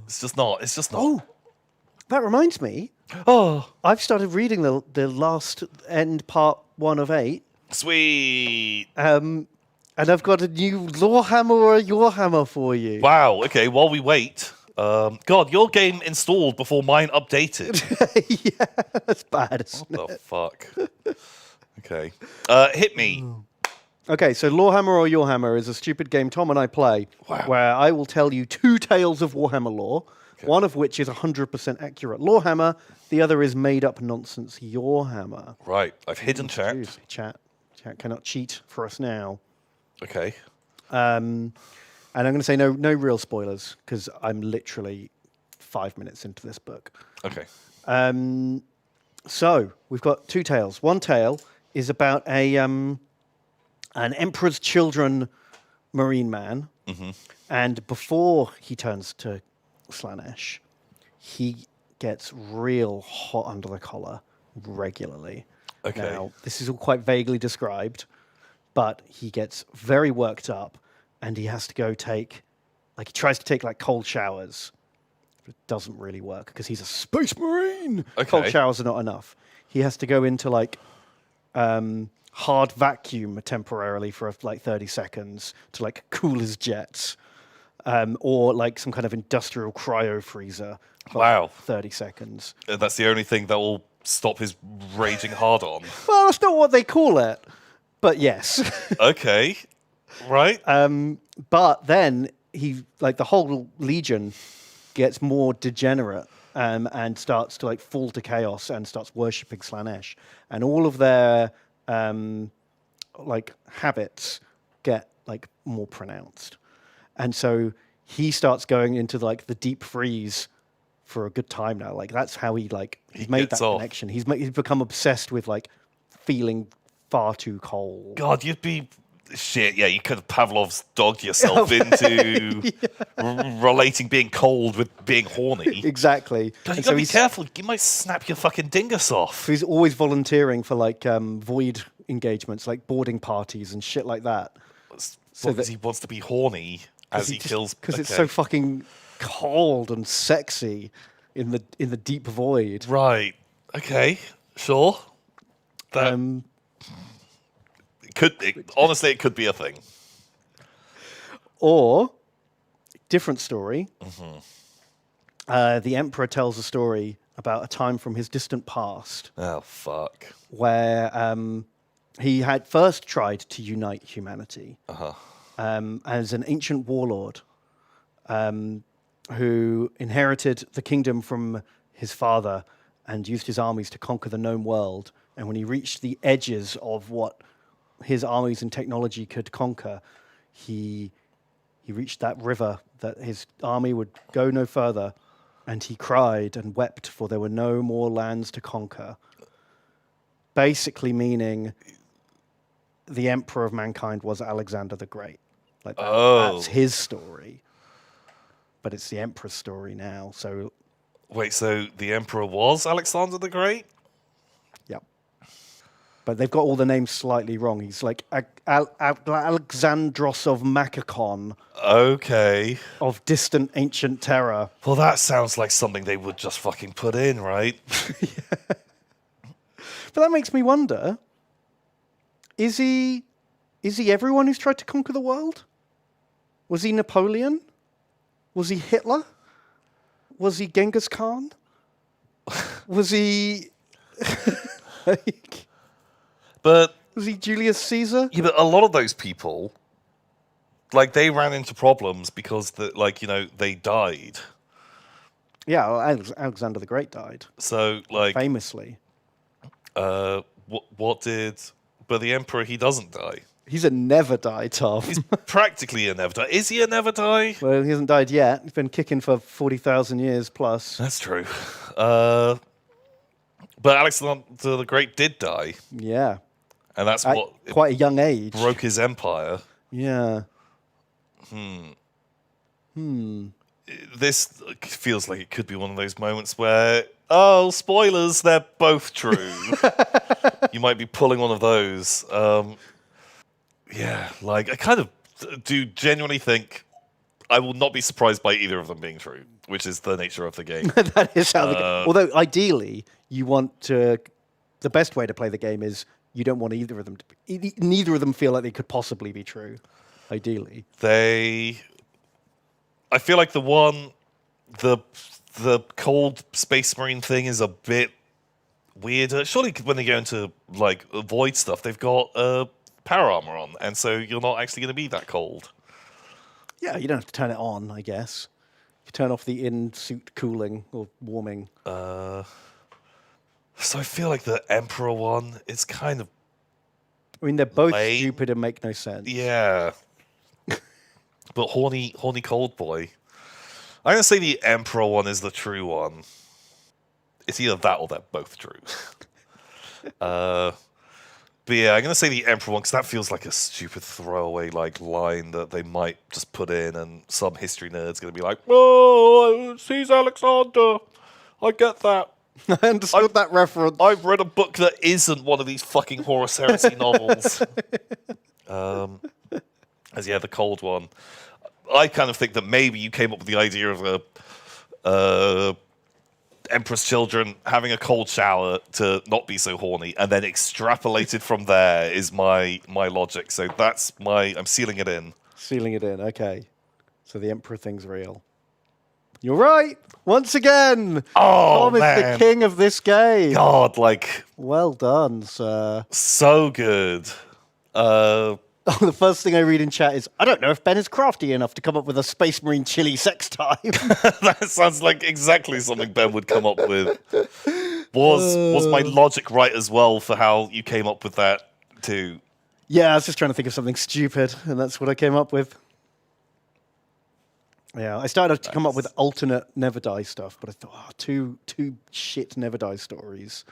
It's just not. It's just not. Oh, that reminds me. Oh, I've started reading the last end part 1 of 8. sweet. And I've got a new Lorehammer or a Yourhammer for you. Wow. Okay. While we wait, God, your game installed before mine updated. Yeah, that's bad, isn't What the it? fuck? Okay. Hit me. Okay, so Lorehammer or Yourhammer is a stupid game Tom and I play, where I will tell you 2 tales of Warhammer lore, one of which is 100% accurate Lorehammer, the other is made-up nonsense Yourhammer. Right. I've hidden chat. Chat cannot cheat for us now. Okay. And I'm going to say no real spoilers, because I'm literally 5 minutes into this book. Okay. So, we've got 2 tales. One tale is about an Emperor's Children marine man, and before he turns to Slaanesh, he gets real hot under the collar regularly. Okay. Now, this is all quite vaguely described, but he gets very worked up, and he has to go he tries to take cold showers. But it doesn't really work because he's a space marine. Okay. Cold showers are not enough. He has to go into hard vacuum temporarily for 30 seconds to cool his jets, or some kind of industrial cryo freezer for 30 seconds. That's the only thing that will stop his raging hard on. Well, that's not what they call it, but yes. Okay. Right. But then the whole legion gets more degenerate and starts to fall to chaos and starts worshipping Slaanesh, and all of their habits get more pronounced, and so he starts going into the deep freeze for a good time now. That's how he's made that connection. He's become obsessed with feeling far too cold. God, you'd be shit. Yeah, you could have Pavlov's dogged yourself into relating being cold with being horny. Exactly. God, you gotta be careful. You might snap your fucking dingus off. He's always volunteering for void engagements, boarding parties and shit like that. So that he wants to be horny as he kills. Because it's so fucking cold and sexy in the deep void. Right. Okay. Sure. That honestly, it could be a thing. Or different story. The Emperor tells a story about a time from his distant past. Oh fuck. Where he had first tried to unite humanity as an ancient warlord who inherited the kingdom from his father and used his armies to conquer the known world. And when he reached the edges of what his armies and technology could conquer, he reached that river that his army would go no further, and he cried and wept, for there were no more lands to conquer. Basically meaning the emperor of mankind was Alexander the Great. That's his story. But it's the emperor's story now. So wait, so the emperor was Alexander the Great? Yep. But they've got all the names slightly wrong. He's Alexandros of Macacon. Okay. Of distant ancient terror. Well, that sounds like something they would just fucking put in, right? Yeah. But that makes me wonder, is he everyone who's tried to conquer the world? Was he Napoleon? Was he Hitler? Was he Genghis Khan? Was he... But... Was he Julius Caesar? Yeah, but a lot of those people, they ran into problems because, they died. Yeah, well, Alexander the Great died. So, famously. What did... But the Emperor, he doesn't die. He's a never die, Tom. He's practically a never die. Is he a never die? Well, he hasn't died yet. He's been kicking for 40,000 years plus. That's true. But Alexander the Great did die. Yeah. And that's at quite a young age. Broke his empire. Yeah. This feels like it could be one of those moments where, oh, spoilers, they're both true. You might be pulling one of those. Yeah, I kind of do genuinely think I will not be surprised by either of them being true, which is the nature of the game. That is how although ideally you want to, the best way to play the game is you don't want either of them to neither of them feel like they could possibly be true. Ideally, I feel like the cold space marine thing is a bit weirder. Surely when they go into like void stuff, they've got power armor on, and so you're not actually going to be that cold. yeah, you don't have to turn it on. I guess you turn off the in-suit cooling or warming. So I feel like the Emperor one is kind of I mean, they're both lame. stupid and make no sense. Yeah. But horny cold boy. I'm gonna say the Emperor one is the true one. It's either that or they're both true. But yeah, I'm gonna say the Emperor one because that feels like a stupid throwaway like line that they might just put in, and some history nerd's gonna be like, "Oh, he's Alexander. I get that. I understood that reference. I've read a book that isn't one of these fucking Horus Heresy novels." As yeah, the cold one. I kind of think that maybe you came up with the idea of a Emperor's children having a cold shower to not be so horny, and then extrapolated from there is my logic. So that's I'm sealing it in. Sealing it in. Okay, so the Emperor thing's real. You're right. Once again, Oh, Tom is man. the king of this game. God, like, Well done, sir. so good. The first thing I read in chat is, I don't know if Ben is crafty enough to come up with a Space Marine chili sex time. That sounds like exactly something Ben would come up with. Was my logic right as well for how you came up with that too? Yeah, I was just trying to think of something stupid, and that's what I came up with. Yeah, I started to come up with alternate Never Die stuff, but I thought, two shit Never Die stories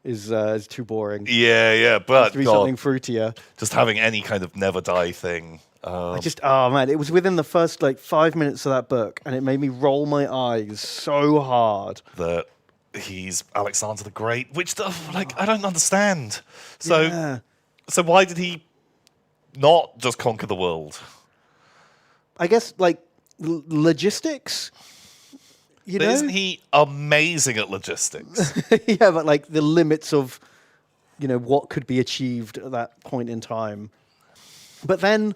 is too boring. Yeah, but To be God, something fruitier. just having any kind of never die thing. Oh man, it was within the first like 5 minutes of that book, and it made me roll my eyes so hard. That he's Alexander the Great, which I don't understand. So Yeah. so why did he not just conquer the world? I guess like logistics. You But know? isn't he amazing at logistics? Yeah, but like the limits of, what could be achieved at that point in time. But then,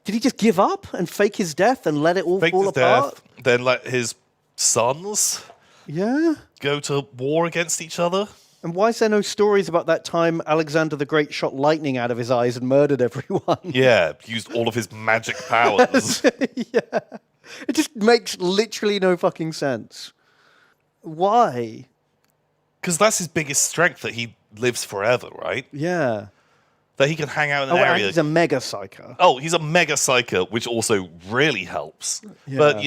did he just give up and fake his death and let it all Faked fall his apart? death, then let his sons Yeah. go to war against each other. And why is there no stories about that time Alexander the Great shot lightning out of his eyes and murdered everyone? Yeah, used all of his magic powers. Yeah. It just makes literally no fucking sense. Why? Because that's his biggest strength, that he lives forever, right? Yeah. That he can hang out in an Oh, and area. he's a mega psycho. Oh, he's a mega psyker, which also really helps. Yeah. But,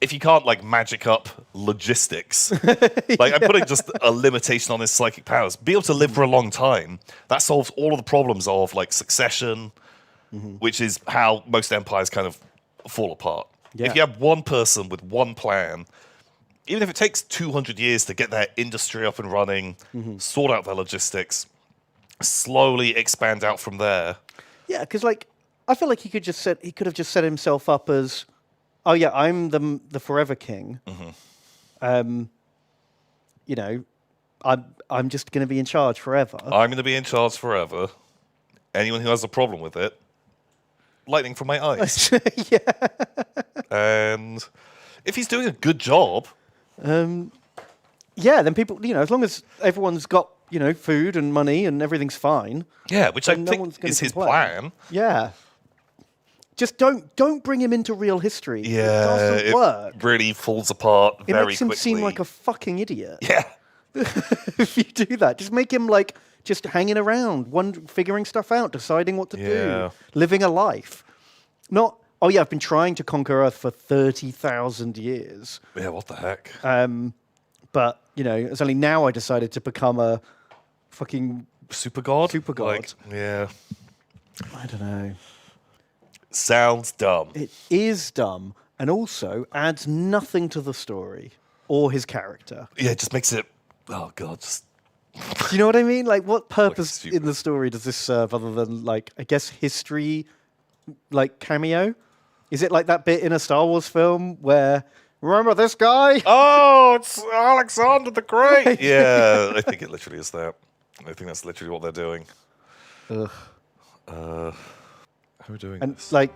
if you can't, like, magic up logistics, like, I'm putting just a limitation on his psychic powers. Be able to live for a long time, that solves all of the problems of, like, succession, which is how most empires kind of fall apart. Yeah. If you have one person with one plan, even if it takes 200 years to get their industry up and running, sort out their logistics, slowly expand out from there. Yeah, because like I feel like he could have just set himself up as, oh yeah, I'm the forever king. I'm just going to be in charge forever. I'm going to be in charge forever. Anyone who has a problem with it, lightning from my eyes. Yeah. And if he's doing a good job, Yeah, then people, as long as everyone's got, food and money and everything's fine. yeah, which I Then no think one's gonna is his complain. plan. Yeah. Just don't bring him into real history. Yeah, It doesn't it work. really falls apart It very makes him quickly. seem like a fucking idiot. yeah. If you do that, just make him like just hanging around, figuring stuff out, deciding what to Yeah. do, living a life. Not, oh yeah, I've been trying to conquer Earth for 30,000 years. Yeah, what the heck? But, it's only now I decided to become a fucking, Super god? Super god. Like, yeah. I don't know. Sounds dumb. It is dumb and also adds nothing to the story or his character. Yeah, it just makes it, oh god, just Do you know what I mean? Like, what purpose stupid. in the story does this serve other than, like, I guess history, like, cameo? Is it like that bit in a Star Wars film where, remember this guy? Oh, it's Alexander the Great. Yeah, I think it literally is that. I think that's literally what they're doing. Ugh. Who are doing And this? like,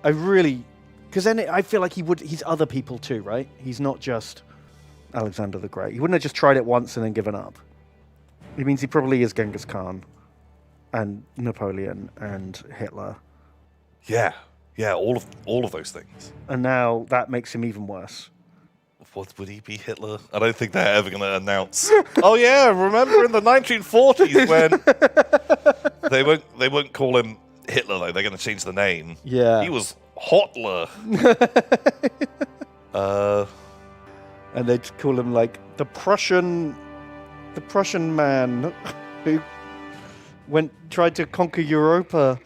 I really, because then I feel like he's other people too, right? He's not just Alexander the Great. He wouldn't have just tried it once and then given up. It means he probably is Genghis Khan and Napoleon and Hitler. Yeah, all of those things. And now that makes him even worse. What would he be, Hitler? I don't think they're ever going to announce. Oh yeah, remember in the 1940s when they won't call him Hitler though. They're going to change the name. Yeah. He was Hotler. And they'd call him like the Prussian man who tried to conquer Europa.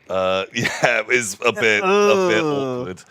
Yeah, it was a bit awkward.